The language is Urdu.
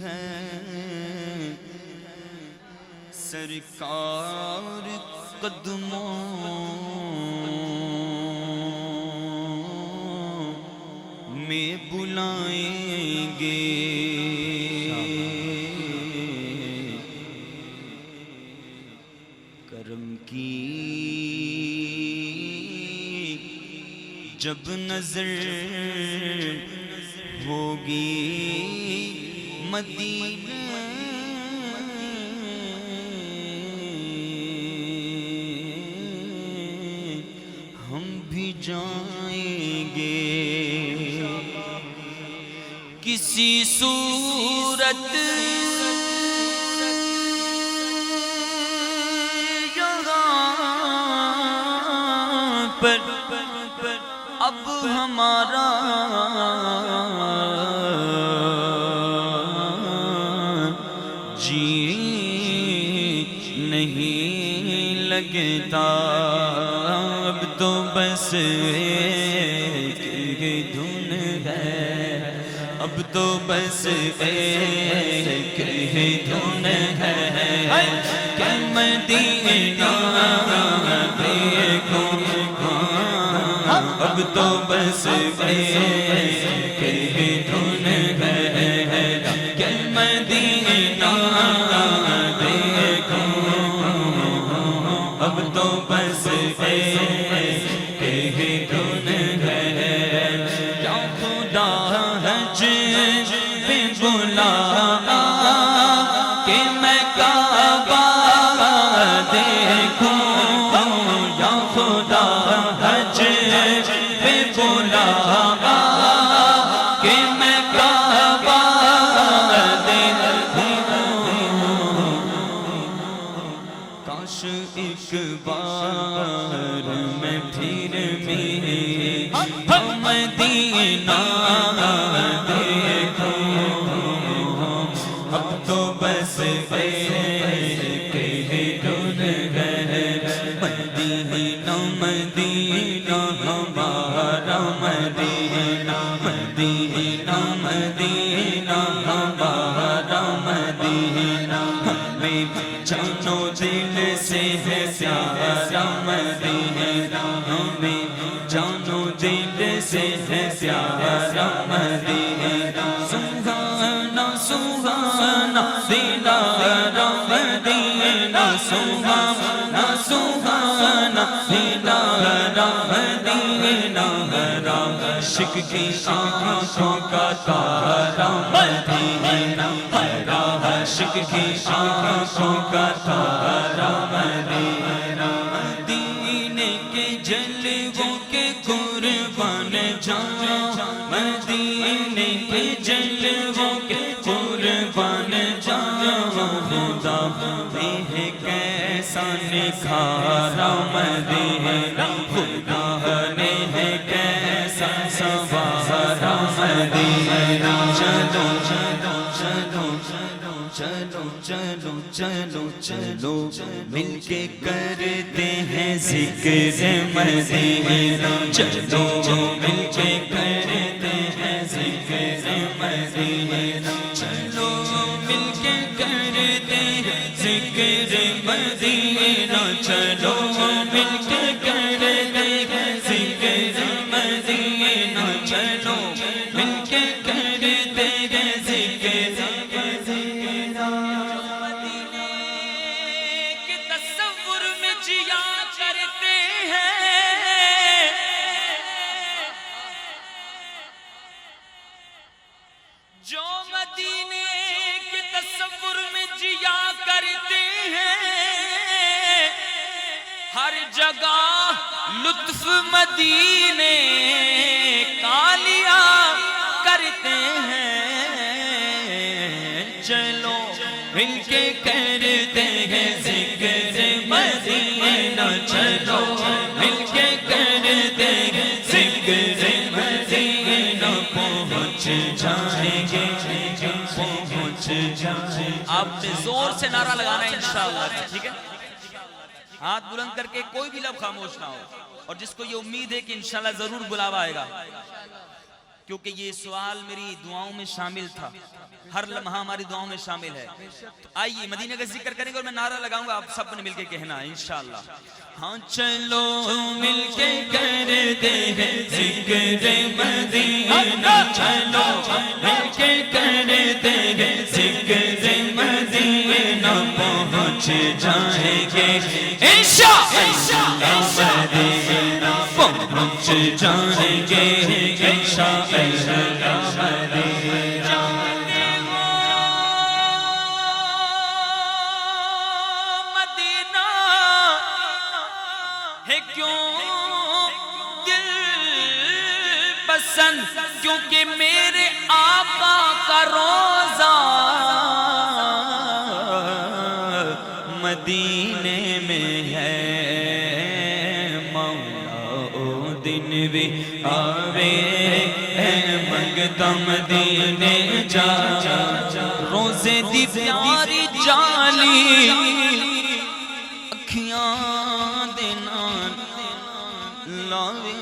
ہے سرکار قدموں میں بلائیں گے کرم کی جب نظر ہوگی مدینہ ہم بھی جائیں گے کسی صورت یہاں پر اب ہمارا جی نہیں لگتا اب تو بس ایک دھن ہے اب تو بس ایک دھن ہے کہ مدینہ دیکھو اب تو بس ایک دھن ہے کہ مدینہ دیکھو اب تو بس ایک دھن ہے یا خدا حج پہ بلا کہ میں کعبہ دیکھوں یا خدا حج پہ بلا کہ میں کعبہ دیکھوں کاش ایک بار میں پھر بھی مدینہ دیکھوں اب تو بس ایک دھن ہے مدینہ مدینہ ہمارا مدینہ مدینہ مدینہ ہمارا مدینہ ہمیں جانو دل سے ہے پیارا مدینہ ہمیں جانو دل سے ہے پیارا مدینہ سبحانہ سبحانہ دلارا مدینہ سبحانہ سبحانہ دلارا مدینہ عاشق کی آنکھوں کا تارا مدینہ عاشق کی آنکھوں کا تارا مدینہ مدینے کے جلووں کے قربان جاؤں مدینے کے جلووں کے قربان جاؤں خدا ہے کیسا نکھارا مدینہ خدا نے ہے کیسا سوارا مدینہ چلو چلو چلو چلو چلو چلو چلو مل کے کرتے ہیں ذکر مدینہ چلو مل کے کرتے ہیں ذکر مدینہ چلو مل کے کرتے ہیں ذکر مدینہ چلو مل کے کرتے ہیں ذکر مدینہ چلو مل کے کرتے ہیں ذکر مدینہ مدینے کے تصور میں جیا کرتے ہیں جو مدینے کے تصور میں جیا کرتے ہیں ہر جگہ لطف مدینے کا لیا کرتے ہیں چلو مل کے کرتے ہیں ذکر مدینہ چلو مل کے کرتے ہیں ذکر مدینہ پہنچ جائیں گے پہنچ جائیں آپ نے زور سے نعرہ لگانا ہے انشاءاللہ ٹھیک ہے ہاتھ بلند کر کے کوئی بھی لب خاموش نہ ہو اور جس کو یہ امید ہے کہ انشاءاللہ ضرور بلاوا آئے گا کیونکہ یہ سوال میری دعاؤں میں شامل تھا، ہر لمحہ ہماری دعاؤں میں شامل ہے. تو آئیے مدینہ کا ذکر کریں گے اور میں نعرہ لگاؤں گا، آپ سب نے مل کے کہنا ہے انشاءاللہ. ہاں چلو مل کے کرتے ہیں ذکر مدینہ، چلو مل کے کرتے ہیں ذکر مدینہ، پہنچ جائیں گے انشاءاللہ مدینہ، پہنچ جائیں گے انشاءاللہ مدینہ. کیونکہ میرے آقا کا روزہ مدینے میں ہے، مولا او دن بھی آوے منگتا مدینے جا، روزے دی پیاری جالی اکھیاں دے نال لاوے